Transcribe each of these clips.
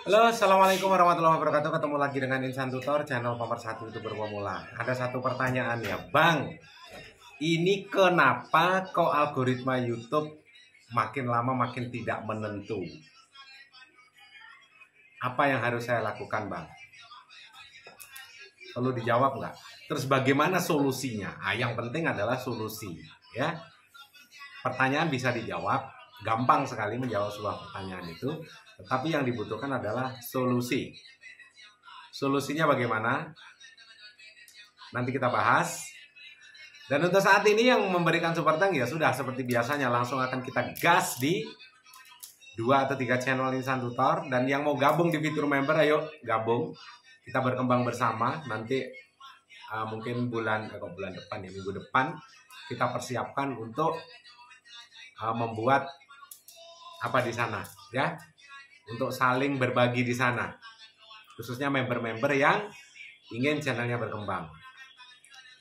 Halo, assalamualaikum warahmatullahi wabarakatuh. Ketemu lagi dengan Insan Tutor, channel pemersatu YouTuber pemula. Ada satu pertanyaan ya, Bang. Ini kenapa kok algoritma YouTube makin lama makin tidak menentu? Apa yang harus saya lakukan, Bang? Perlu dijawab nggak? Terus bagaimana solusinya? Yang penting adalah solusi, ya. Pertanyaan bisa dijawab, gampang sekali menjawab sebuah pertanyaan itu, tetapi yang dibutuhkan adalah solusi. Solusinya bagaimana? Nanti kita bahas. Dan untuk saat ini yang memberikan support tank ya sudah seperti biasanya langsung akan kita gas di 2 atau 3 channel Insan Tutor. Dan yang mau gabung di fitur member, ayo gabung. Kita berkembang bersama. Nanti mungkin bulan depan ya, minggu depan kita persiapkan untuk membuat apa di sana ya, untuk saling berbagi di sana, khususnya member-member yang ingin channelnya berkembang.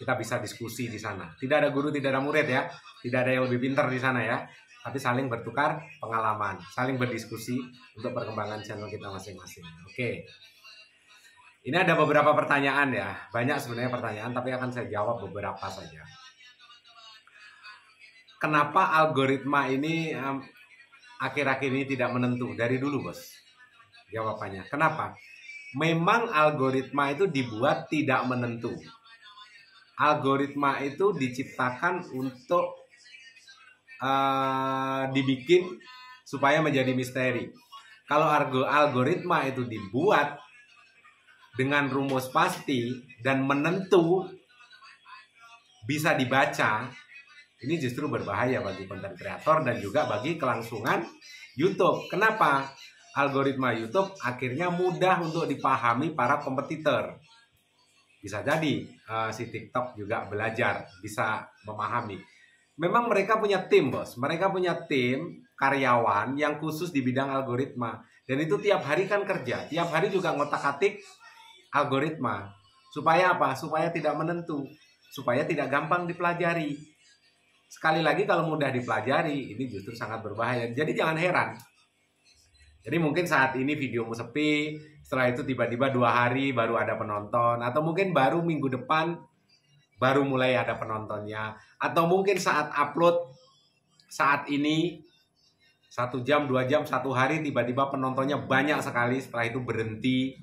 Kita bisa diskusi di sana. Tidak ada guru, tidak ada murid ya, tidak ada yang lebih pintar di sana ya, tapi saling bertukar pengalaman, saling berdiskusi untuk perkembangan channel kita masing-masing. Oke, ini ada beberapa pertanyaan ya, banyak sebenarnya pertanyaan, tapi akan saya jawab beberapa saja. Kenapa algoritma ini akhir-akhir ini tidak menentu? Dari dulu, Bos. Jawabannya. Kenapa? Memang algoritma itu dibuat tidak menentu. Algoritma itu diciptakan untuk dibikin supaya menjadi misteri. Kalau algoritma itu dibuat dengan rumus pasti dan menentu, bisa dibaca, ini justru berbahaya bagi konten kreator dan juga bagi kelangsungan YouTube. Kenapa? Algoritma YouTube akhirnya mudah untuk dipahami para kompetitor. Bisa jadi si TikTok juga belajar, bisa memahami. Memang mereka punya tim, Bos. Mereka punya tim karyawan yang khusus di bidang algoritma. Dan itu tiap hari kan kerja. Tiap hari juga ngotak-atik algoritma. Supaya apa? Supaya tidak menentu. Supaya tidak gampang dipelajari. Sekali lagi kalau mudah dipelajari, ini justru sangat berbahaya. Jadi jangan heran. Jadi mungkin saat ini videomu sepi, setelah itu tiba-tiba 2 hari baru ada penonton, atau mungkin baru minggu depan baru mulai ada penontonnya, atau mungkin saat upload saat ini 1 jam, 2 jam, 1 hari tiba-tiba penontonnya banyak sekali, setelah itu berhenti,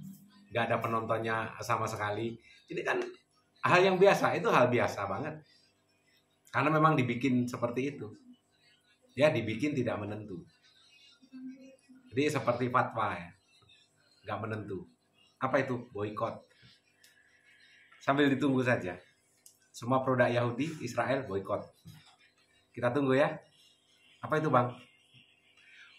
nggak ada penontonnya sama sekali. Jadi kan hal yang biasa, itu hal biasa banget. Karena memang dibikin seperti itu. Ya, dibikin tidak menentu. Jadi seperti fatwa ya. Nggak menentu. Apa itu? Boykot. Sambil ditunggu saja. Semua produk Yahudi, Israel boykot. Kita tunggu ya. Apa itu, Bang?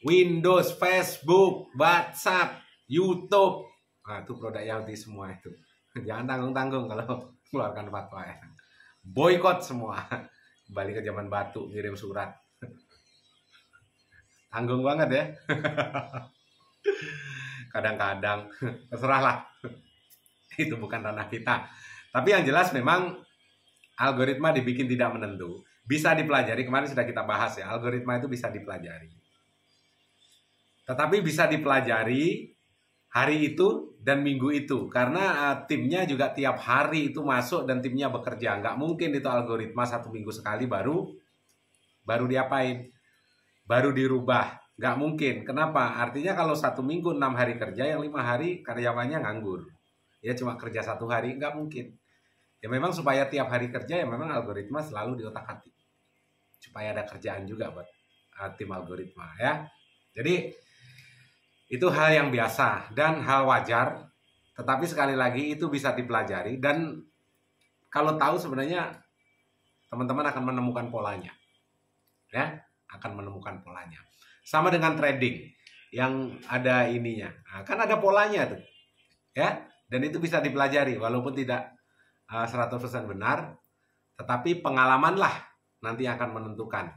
Windows, Facebook, WhatsApp, YouTube. Nah, itu produk Yahudi semua itu. Jangan tanggung-tanggung kalau keluarkan fatwa ya. Boykot semua. Kembali ke zaman batu, ngirim surat. Tanggung banget ya. Kadang-kadang terserahlah. Itu bukan ranah kita. Tapi yang jelas memang algoritma dibikin tidak menentu. Bisa dipelajari, kemarin sudah kita bahas ya. Algoritma itu bisa dipelajari. Tetapi bisa dipelajari hari itu dan minggu itu. Karena timnya juga tiap hari itu masuk dan timnya bekerja. Nggak mungkin itu algoritma 1 minggu sekali baru diapain? Baru dirubah. Nggak mungkin. Kenapa? Artinya kalau 1 minggu 6 hari kerja, yang 5 hari karyawannya nganggur. Ya cuma kerja 1 hari, nggak mungkin. Ya memang supaya tiap hari kerja ya memang algoritma selalu diotak-atik. Supaya ada kerjaan juga buat tim algoritma ya. Jadi itu hal yang biasa dan hal wajar, tetapi sekali lagi itu bisa dipelajari dan kalau tahu sebenarnya teman-teman akan menemukan polanya. Ya, akan menemukan polanya. Sama dengan trading yang ada ininya. Nah, kan ada polanya tuh. Ya, dan itu bisa dipelajari walaupun tidak 100% benar, tetapi pengalamanlah nanti akan menentukan.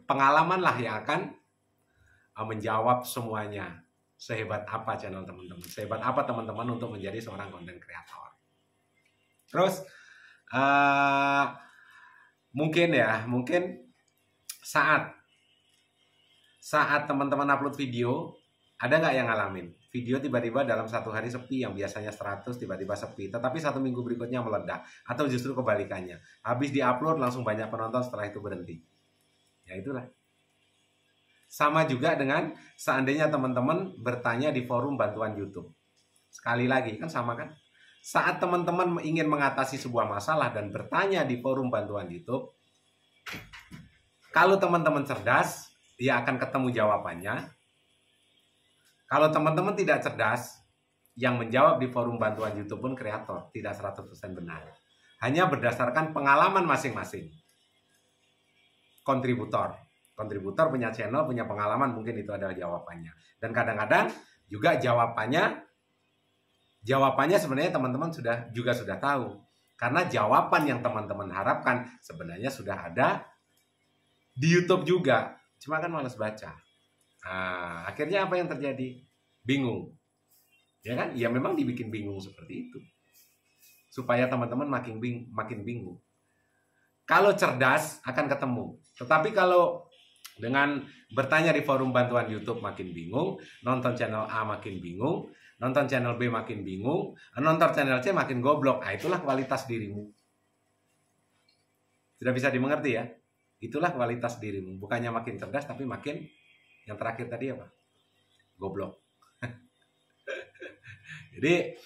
Pengalamanlah yang akan menjawab semuanya. Sehebat apa channel teman-teman, sehebat apa teman-teman untuk menjadi seorang konten kreator. Terus mungkin saat teman-teman upload video, Ada nggak yang ngalamin? Video tiba-tiba dalam satu hari sepi, yang biasanya 100 tiba-tiba sepi, tetapi satu minggu berikutnya meledak. Atau justru kebalikannya, habis diupload langsung banyak penonton, setelah itu berhenti. Ya itulah. Sama juga dengan seandainya teman-teman bertanya di forum bantuan YouTube. Sekali lagi, kan sama kan? Saat teman-teman ingin mengatasi sebuah masalah dan bertanya di forum bantuan YouTube, kalau teman-teman cerdas, ya akan ketemu jawabannya. Kalau teman-teman tidak cerdas, yang menjawab di forum bantuan YouTube pun kreator, tidak 100% benar. Hanya berdasarkan pengalaman masing-masing. Kontributor punya channel, punya pengalaman, mungkin itu adalah jawabannya. Dan kadang-kadang juga jawabannya sebenarnya teman-teman sudah tahu. Karena jawaban yang teman-teman harapkan sebenarnya sudah ada di YouTube juga. Cuma kan malas baca. Nah, akhirnya apa yang terjadi? Bingung. Ya kan? Ya memang dibikin bingung seperti itu. Supaya teman-teman makin bingung. Kalau cerdas akan ketemu. Tetapi kalau dengan bertanya di forum bantuan YouTube makin bingung, nonton channel A makin bingung, nonton channel B makin bingung, nonton channel C makin goblok. Nah, itulah kualitas dirimu. Sudah bisa dimengerti ya? Itulah kualitas dirimu. Bukannya makin cerdas, tapi makin, yang terakhir tadi apa? Goblok. Jadi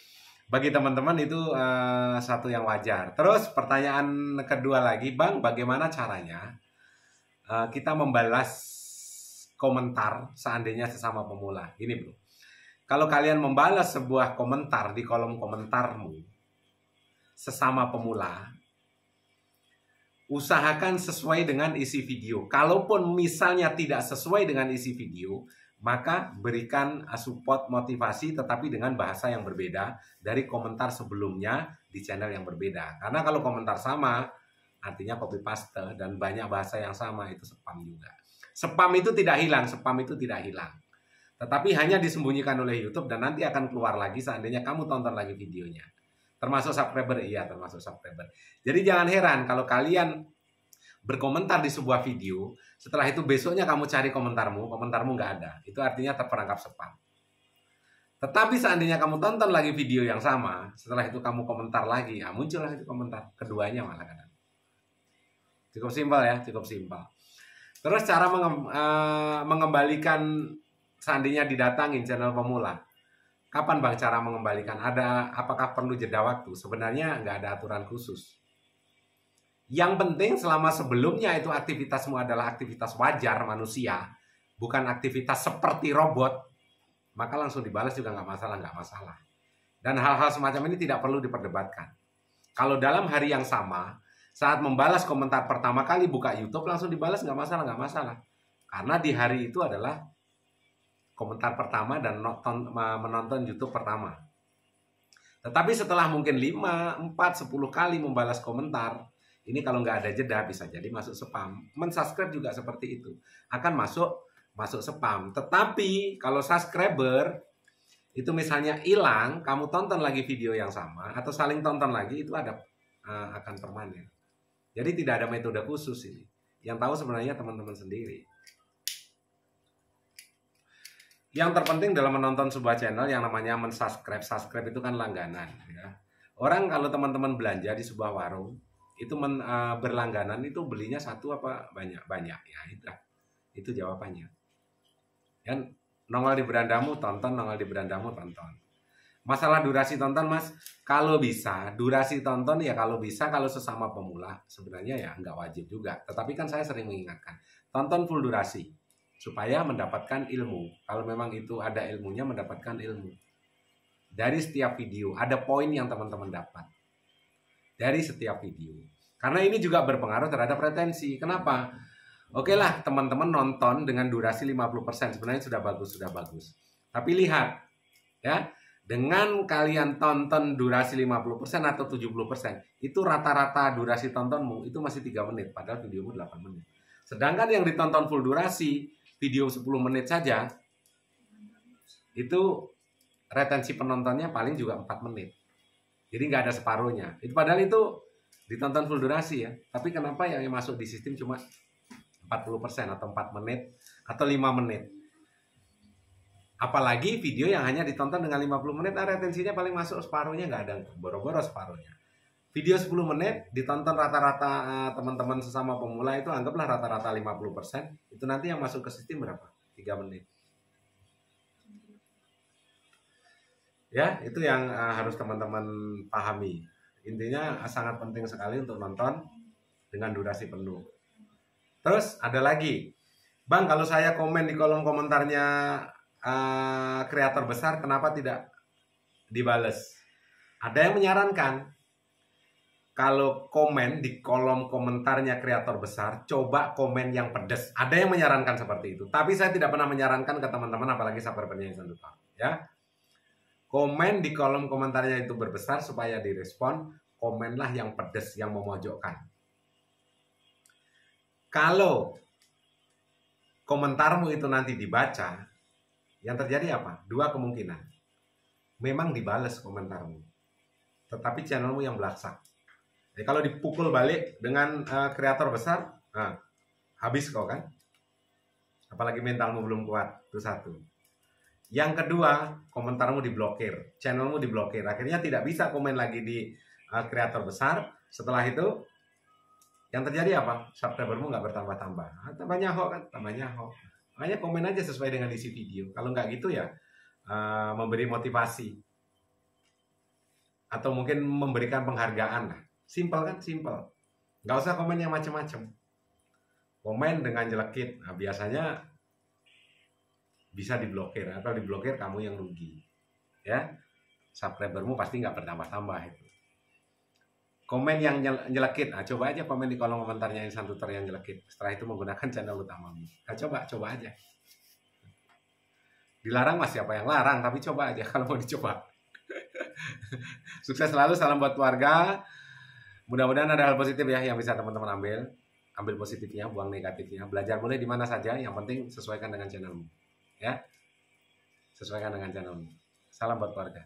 bagi teman-teman itu satu yang wajar. Terus pertanyaan kedua lagi, Bang, bagaimana caranya kita membalas komentar seandainya sesama pemula? Gini bro, kalau kalian membalas sebuah komentar di kolom komentarmu sesama pemula, usahakan sesuai dengan isi video. Kalaupun misalnya tidak sesuai dengan isi video, maka berikan support motivasi tetapi dengan bahasa yang berbeda dari komentar sebelumnya di channel yang berbeda. Karena kalau komentar sama, artinya copy paste dan banyak bahasa yang sama, itu spam juga. Spam itu tidak hilang, tetapi hanya disembunyikan oleh YouTube dan nanti akan keluar lagi seandainya kamu tonton lagi videonya. Termasuk subscriber, iya termasuk subscriber. Jadi jangan heran kalau kalian berkomentar di sebuah video, setelah itu besoknya kamu cari komentarmu nggak ada. Itu artinya terperangkap spam. Tetapi seandainya kamu tonton lagi video yang sama, setelah itu kamu komentar lagi, ya muncullah itu komentar keduanya malah kadang. Cukup simpel ya, cukup simpel. Terus cara mengembalikan seandainya didatangin channel pemula. Kapan Bang cara mengembalikan? Apakah perlu jeda waktu? Sebenarnya nggak ada aturan khusus. Yang penting selama sebelumnya itu aktivitasmu adalah aktivitas wajar manusia, bukan aktivitas seperti robot, maka langsung dibalas juga nggak masalah. Dan hal-hal semacam ini tidak perlu diperdebatkan. Kalau dalam hari yang sama, saat membalas komentar pertama kali buka YouTube langsung dibalas nggak masalah. Karena di hari itu adalah komentar pertama dan menonton YouTube pertama. Tetapi setelah mungkin 5, 4, 10 kali membalas komentar, ini kalau nggak ada jeda bisa jadi masuk spam. Men-subscribe juga seperti itu. Akan masuk spam. Tetapi kalau subscriber itu misalnya hilang, kamu tonton lagi video yang sama atau saling tonton lagi, itu akan permanen. Jadi tidak ada metode khusus ini. Yang tahu sebenarnya teman-teman sendiri. Yang terpenting dalam menonton sebuah channel yang namanya mensubscribe. Subscribe itu kan langganan. Ya. Orang kalau teman-teman belanja di sebuah warung, itu berlangganan itu belinya satu apa banyak. Ya itu jawabannya. Kan nongol di berandamu tonton, nongol di berandamu tonton. Masalah durasi tonton Mas, kalau bisa durasi tonton ya kalau bisa, kalau sesama pemula sebenarnya ya nggak wajib juga. Tetapi kan saya sering mengingatkan, tonton full durasi supaya mendapatkan ilmu. Kalau memang itu ada ilmunya, mendapatkan ilmu. Dari setiap video, ada poin yang teman-teman dapat. Dari setiap video. Karena ini juga berpengaruh terhadap retensi. Kenapa? Oke lah, teman-teman nonton dengan durasi 50%. Sebenarnya sudah bagus. Tapi lihat, ya, dengan kalian tonton durasi 50% atau 70%, itu rata-rata durasi tontonmu itu masih 3 menit. Padahal videomu 8 menit. Sedangkan yang ditonton full durasi, video 10 menit saja, itu retensi penontonnya paling juga 4 menit. Jadi nggak ada separuhnya. Itu padahal itu ditonton full durasi ya. Tapi kenapa yang masuk di sistem cuma 40% atau 4 menit atau 5 menit? Apalagi video yang hanya ditonton dengan 50 menit, retensinya paling masuk separuhnya, nggak ada, boro-boro separuhnya. Video 10 menit ditonton rata-rata teman-teman sesama pemula itu anggaplah rata-rata 50%, itu nanti yang masuk ke sistem berapa? 3 menit. Ya, itu yang harus teman-teman pahami. Intinya sangat penting sekali untuk nonton dengan durasi penuh. Terus ada lagi, Bang, kalau saya komen di kolom komentarnya kreator besar, kenapa tidak dibales? Ada yang menyarankan, kalau komen di kolom komentarnya kreator besar, coba komen yang pedas. Ada yang menyarankan seperti itu. Tapi saya tidak pernah menyarankan ke teman-teman, apalagi subscribernya yang 1 tahun. Ya, komen di kolom komentarnya itu berbesar supaya direspon. Komenlah yang pedas, yang memojokkan. Kalau komentarmu itu nanti dibaca, yang terjadi apa? 2 kemungkinan. Memang dibales komentarmu, tetapi channelmu yang belaksak. Jadi kalau dipukul balik dengan kreator besar, habis kau kan? Apalagi mentalmu belum kuat, itu satu. Yang kedua, komentarmu diblokir, channelmu diblokir. Akhirnya tidak bisa komen lagi di kreator besar. Setelah itu, yang terjadi apa? Subscribermu nggak bertambah-tambah. Tambahnya hoax kan? Tambahnya hoax. Makanya komen aja sesuai dengan isi video. Kalau nggak gitu ya, memberi motivasi. Atau mungkin memberikan penghargaan. Simple kan? Simple. Nggak usah komen yang macam-macam. Komen dengan jelekit. Nah, biasanya bisa diblokir. Atau diblokir kamu yang rugi. Ya, subscribermu pasti nggak bertambah-tambah itu. Komen yang nyelekit, coba aja komen di kolom komentarnya Insan Tutor yang nyelekit. Setelah itu menggunakan channel utamamu. Coba aja. Dilarang mas, siapa yang larang? Tapi coba aja kalau mau dicoba. Sukses selalu, salam buat keluarga. Mudah-mudahan ada hal positif ya yang bisa teman-teman ambil. Ambil positifnya, buang negatifnya. Belajar boleh di mana saja, yang penting sesuaikan dengan channelmu. Ya, sesuaikan dengan channelmu. Salam buat keluarga.